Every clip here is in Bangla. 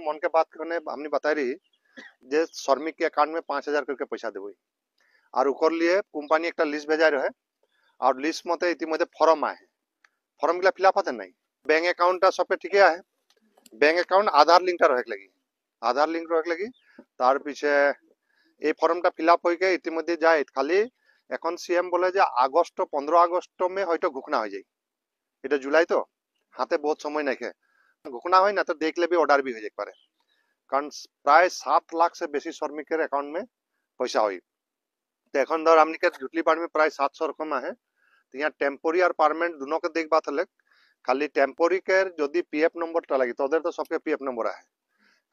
मन के बात करने हमने बताई रही जे श्रमिक के अकाउंट में 5,000 करके पैसा देबो और ओकर लिए कंपनी एक लिस्ट भेजा रहे और लिस्ट मते इतिमध्ये फॉर्म आए फॉर्म गिला फिलअप होते नहीं बैंक अकाउंट सबके ठीक है बैंक अकाउंट आधार लिंक रहे लगी तार पीछे এই ফর্মটা ফিলআপ হয়ে গিয়ে ইতিমধ্যে যায় খালি এখন সিএম বলে যে আগস্ট 15 আগস্ট মে হয়তো ঘোষণা হয়ে যায় এটা জুলাই তো হাতে বহুত সময় নাকি ঘোষণা হয় না তো দেখলে भी অর্ডার भी হয়ে যেতে পারে কারণ প্রায় 7 লাখ से বেশি শ্রমিকের অ্যাকাউন্ট में পয়সা হয় তো এখন ধর আমনি के जुटली बाड़ में प्राय 700 रकम है तो यहाँ टेम्पोरी और पार्मानेंट दोनों के देख बात हले खाली टेम्पोरी के যদি पीएफ नंबरটা লাগে তোদের তো सबके पीएफ नंबर है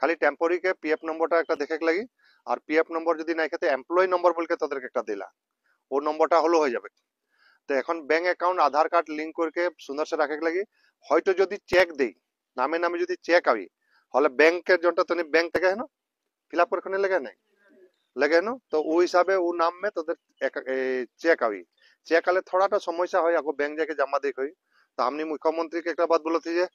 खाली टेम्पोरी के पीएफ नंबरটা একটা দেখে লাগি আর पीएफ नंबर যদি নাই খেতে এমপ্লয়ি নম্বর বলকে তোদেরকে একটা দিলা ও নম্বরটা হলো হয়ে যাবে তো এখন ব্যাংক অ্যাকাউন্ট আধার কার্ড লিংক করকে সুন্দর সে রাখে লাগি হয়তো যদি চেক দেই নামে নামে যদি চেক আবি হলে ব্যাংকের জনটা তনি ব্যাংক থেকে হেন ফিল আপ করখানে লাগে নাই लगे न तो वो हिसाबे वो नाम में तो चेक आवी चेक आले थोड़ा समस्या है आगो बैंक जाके जमा देख हुई तो हमने मुख्यमंत्री के एक बात बोले थी जे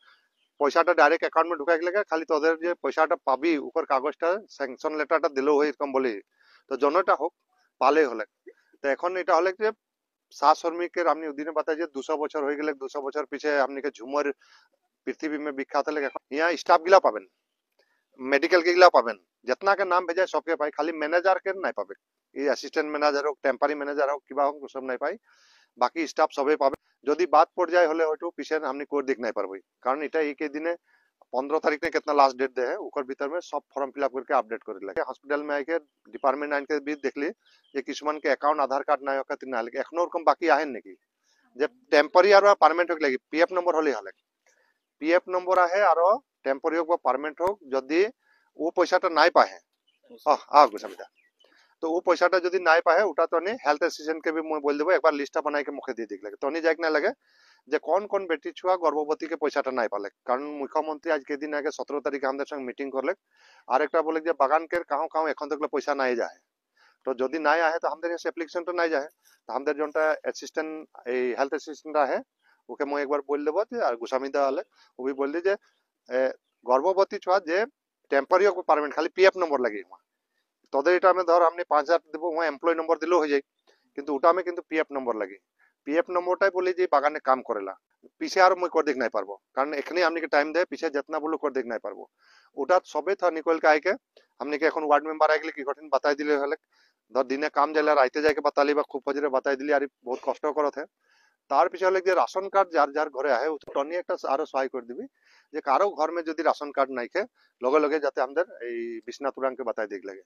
पैसाटा डायरेक्ट अकाउंट में ढुकाई लगे खाली तोদের যে পয়সাটা পাবি উপর কাগজটা স্যাংশন লেটারটা দিলো হয় এরকম বলি তো জনটা হোক পালে হলে তো এখন এটা হলে যে सा শ্রমিকের আপনি ওদিনে বাতাই যে 200 বছর হয়ে গেলে 200 বছর পিছে আপনি के झूमर पृथ्वी में विख्यात है यहाँ स्टाफ गिला पाবেন मेडिकल के गिला पाবেন जितना के नाम भेजा सबके पाई खाली मैनेजर के नहीं पाबे ये असिस्टेंट मैनेजर हो टेम्पररी मैनेजर हो किबा हो सब नहीं पाई बाकी स्टाफ सबे पाबे যদি বাদ পড় যায় হলে হয়তো পিছে हमनी कोड देख नहीं पारबो कारण এটা এই के दिने 15 तारीख ने कितना लास्ट डेट दे है ओकर भीतर में सब फॉर्म फिल अप करके अपडेट करे लगे हॉस्पिटल में आके डिपार्टमेंट आइन के भी देखली যে किसमान के अकाउंट आधार कार्ड নাই होका তিন লাগে এখনো এরকম বাকি আহেন নাকি যে টেম্পোরারি আর পার্মানেন্ট হোক লাগি पीएफ नंबर হলি হলে पीएफ नंबर आहे আর টেম্পোরারি হোক বা পার্মানেন্ট হোক যদি वो पैसाटा নাই पाए गुसामिदा तो वो पैसाटा যদি নাই पाए उटा तो नहीं हेल्थ असिस्टेंट के भी मैं बोल देबो एक बार लिस्ट बना के मुखे दे दिख लगे तो नहीं जाके ना लगे जे कौन कौन बेटी छुआ गर्भवती के पैसाटा নাই पाले कारण मुख्यमंत्री आज के दिन आगे 17 तारीख আমাদের संग मीटिंग करले আর একটা বলে যে বাগান के কাও কাও এখন तक पैसा নাই যায় तो যদি নাই आए तो আমাদের ये एप्लीकेशन तो নাই যায় तो আমাদের जोनटा असिस्टेंट ए हेल्थ असिस्टेंट है ओके मैं एक बार बोल देबो যে আর গোসামিদা वाले वो भी बोल दी जे गर्भवती छुआ जे टेम्पररी और पार्मानेंट खाली पीएफ नंबर लगे তোদের এটা আমি ধর আপনি 5000 দেব ওয়া এমপ্লয়ি নম্বর দিলেও হয়ে যায় কিন্তু ওটা আমি কিন্তু पीएफ नंबर লাগে पीएफ नंबरটাই বলি যে বাগানে কাম করেলা পিছে আর মই করে দেখ নাই পারবো কারণ এখানে আপনি के টাইম দেয় পিছে जितना বলো করে দেখ নাই পারবো ওটা সবে থা নিকল के আইকে हमने के এখন ওয়ার্ড মেম্বার আইগলে কি কঠিন বাতাই দিলে হলে ধর দিনে কাম যাইলা রাইতে যাইকে বাতালি বা খুব ফজরে বাতাই দিলি আর বহুত কষ্ট করত है তার পিছে হলে যে রাশন কার্ড যার যার ঘরে আহে ও টনি একটা আরো সহায় করে দিবি যে কারো ঘর में যদি রাশন কার্ড নাই কে লগে লগে যাতে আমাদের এই বিছনা তুরাঙ্কে বাতাই দেখ লাগে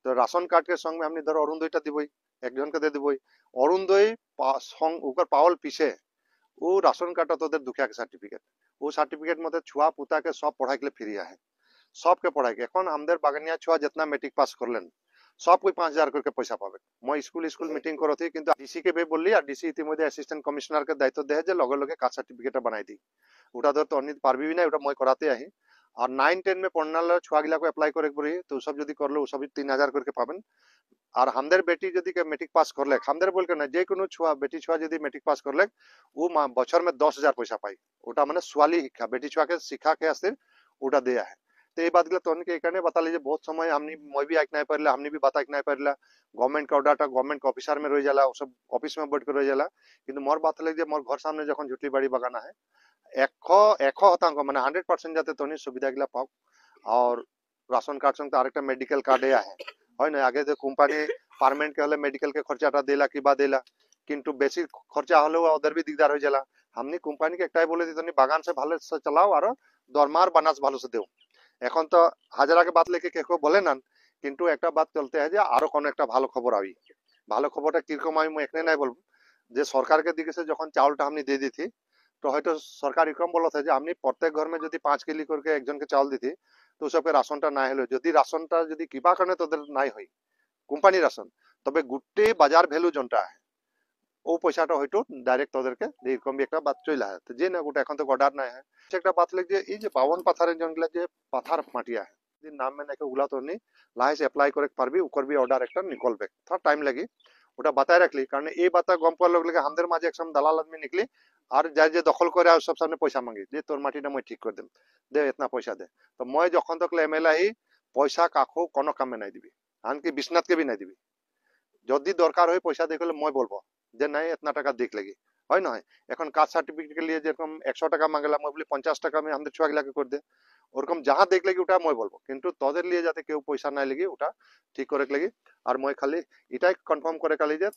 তো রাশন কার্ড के संग में हमने ধর অরুণদয়টা দিবই একজন কে দে দিবই অরুণদয় ওकर पावल पीछे वो राशन कार्ड তোদের দুখিয়া के सर्टिफिकेट वो सर्टिफिकेट मते छुआ पुता के सब पढ़ाई के लिए फ्री है सब के पढ़ाई के এখন আমাদের বাগানিয়া छुआ जितना मैट्रिक पास करलेन सब कोई 5000 करके पैसा पावे मैं स्कूल मीटिंग करो थी किंतु डीसी के भी बोलली और डीसी इतिमध्ये असिस्टेंट कमिश्नर के दायित्व दे जे लगे लगे कास्ट सर्टिफिकेट बनाई दी ওটা ধর তো অন্য পারবি না ওটা মই করাতে আহি और 9 10 में पढ़ने वाला छुआ गिला को अप्लाई करे पड़ी तो सब যদি করলে ও সব 3000 करके पाবেন আর আমাদের বেটি যদি के मैट्रिक पास करले আমাদের বল के ना যে কোনো छुआ बेटी छुआ যদি मैट्रिक पास करले वो বছর में 10000 पैसा पाई ওটা মানে সোয়ালি শিক্ষা বেটি छुआ के শিক্ষা के আসির ওটা দেয়া है तो ये बात तो उनके एकाने बता लीजिए बहुत समय हमने मैं भी आइक नहीं पारला हमने भी बता नहीं पारला गवर्नमेंट का ऑर्डर गवर्नमेंट का ऑफिसर में रह जाला सब ऑफिस में बैठ कर रह जाला किंतु मोर बात लगे मोर घर सामने जखन झुटली बाड़ी बगाना है 100% माने 100% जाते तो नहीं सुविधा गिला पाओ और राशन कार्ड संग आरेकटा मेडिकल कार्ड है হয় না আগে যে কোম্পানি পার্মানেন্ট के হলে মেডিকেল के খরচাটা দেলা কিবা দেলা কিন্তু বেশি খরচা হলেও ওদের भी दिकदार हो जाला हमने কোম্পানি के একটাই বলে দিতনি বাগান से ভালো से चलाओ और দরমার বানাস ভালো से দেও এখন তো হাজারাকে বাত লেকে কেউ বলে না কিন্তু একটা বাত চলতে হয় যে আরো কোন একটা ভালো খবর আবি ভালো খবরটা কিরকম আমি এখানে নাই বলবো যে সরকারকে দিকে से যখন চাউলটা हमने दे दी थी तो হয়তো সরকার এরকম বলতে যে আপনি প্রত্যেক ঘর में যদি 5 কিলো করকে একজনকে চাউল দিতি তো সবকে রাশনটা না হলো যদি রাশনটা যদি কিবা কারণে তোদের নাই হয় কোম্পানি রাশন তবে গুটে বাজার ভ্যালু জনটা ও পয়সাটা হয়তো ডাইরেক্ট তোদেরকে এরকম একটা বাত চলে আসে তো যে না গোটা এখন তো অর্ডার নাই হয় একটা বাত লাগে যে এই যে 52 পাথরের জনগুলা যে পাথর মাটিয়া যদি নাম में নাকি উলা তো নেই লাইসে অ্যাপ্লাই করে পারবি ওকর भी অর্ডার একটা নিকলবে থোড়া টাইম লাগি ওটা বাতায় রাখলি কারণ এই বাতা গম পাওয়ার লগে আমাদের মাঝে একদম দালাল আদমি নিকলি और যার যে দখল করে আর সব সামনে পয়সা মাঙ্গি যে তোর মাটিটা মই ঠিক করে দেম দে এতনা পয়সা দে তো মই যখন তক এমএলএ আহি পয়সা কাকু কোনো কামে নাই দিবি আনকি বিশ্বনাথকে বি নাই দিবি যদি দরকার হয় পয়সা দেখলে মই বলবো যে নাই এতনা টাকা দিক লাগি হয় নয় এখন কাস্ট সার্টিফিকেট लिए যেরকম 100 টাকা মাঙ্গলা মই বলি 50 টাকা আমি আমাদের ছুয়াগুলাকে করে দে ওরকম যাহা দেখ লাগি ওটা মই বলবো কিন্তু তোদের लिए যাতে কেউ পয়সা নাই লাগি ওটা ঠিক করে লাগি আর মই খালি এটাই কনফার্ম করে খালি যে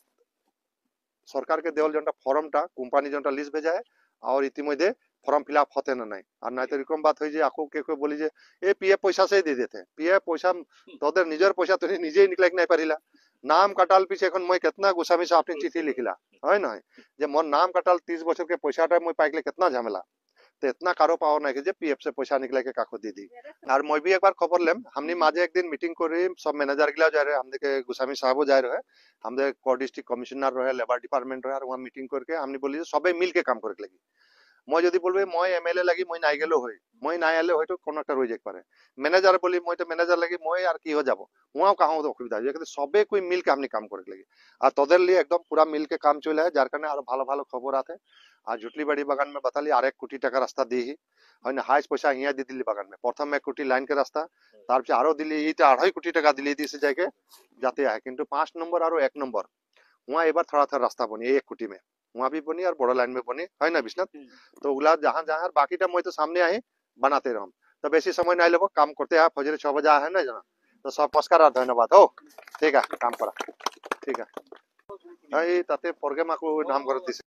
সরকারকে দেওয়াল যেটা ফর্মটা কোম্পানি যেটা লিস্ট ভেজায় আর ইতিমধ্যে ফর্ম ফিল আপ হতে না নাই আর নাই তো এরকম বাত হয়ে যে আকু কেউ বলি যে এ পিএফ পয়সা से দিয়ে দিতে পিএফ পয়সা তোদের নিজের পয়সা তুই নিজেই নিকলাই নাই পারিলা নাম কাটাল পিছে এখন মই কেতনা গোস্বামী সাহেব আপনি চিঠি লিখিলা হয় নয় যে মোর নাম কাটাল 30 বছর के পয়সাটা মই পাইলে কেতনা ঝামেলা तो इतना कारो पावर नहीं कि जे पीएफ से पैसा निकले के काको दे दी और मैं भी एक बार खबर लेम हमने माजे एक दिन मीटिंग करी सब मैनेजर गिला जा रहे हम देखे गोस्वामी साहब जा रहे हम देख को डिस्ट्रिक्ट कमिश्नर रहे लेबर डिपार्टमेंट रहे और वहां मीटिंग करके हमने बोली सबे मिल के काम करे लगी মই যদি বলবে মই এমএলএ লাগি মই নাই গেলেও হয় মই নাই আলে হয়তো কোন একটা রয়ে যেতে পারে ম্যানেজার বলি মই তো ম্যানেজার লাগি মই আর কি হয়ে যাব ওয়াও কাহো অসুবিধা যে কিন্তু সবে কই মিল के हमने काम करे लगी আর তোদের लिए एकदम पूरा मिल के काम চলে है যার কারণে আর ভালো ভালো খবর আছে আর জুটলি বাড়ি বাগান में बताली আর 1 কোটি টাকা রাস্তা দিহি হয় না হাইস পয়সা হিয়া দি দিলি বাগান में প্রথম 1 কোটি লাইন के রাস্তা তারপর আরো দিলি এইটা 2.5 কোটি টাকা দিলি দিছে জায়গায় যাতে হয় কিন্তু 5 নম্বর আর 1 নম্বর वहां एक बार थोड़ा थोड़ा रास्ता बनी 1 कोटी में वहां भी बनी और बड़ा लाइन में बनी है ना विश्वनाथ तो उगला जहां जहां बाकीटा मैं तो सामने आई बनाते रहम तो बेसी समय नहीं लेबो काम करते हैं फजरे 6 बजे है ना जना तो सब नमस्कार और धन्यवाद हो ठीक है काम करा ठीक है এই তাতে প্রোগ্রাম আকু নাম করে দিছে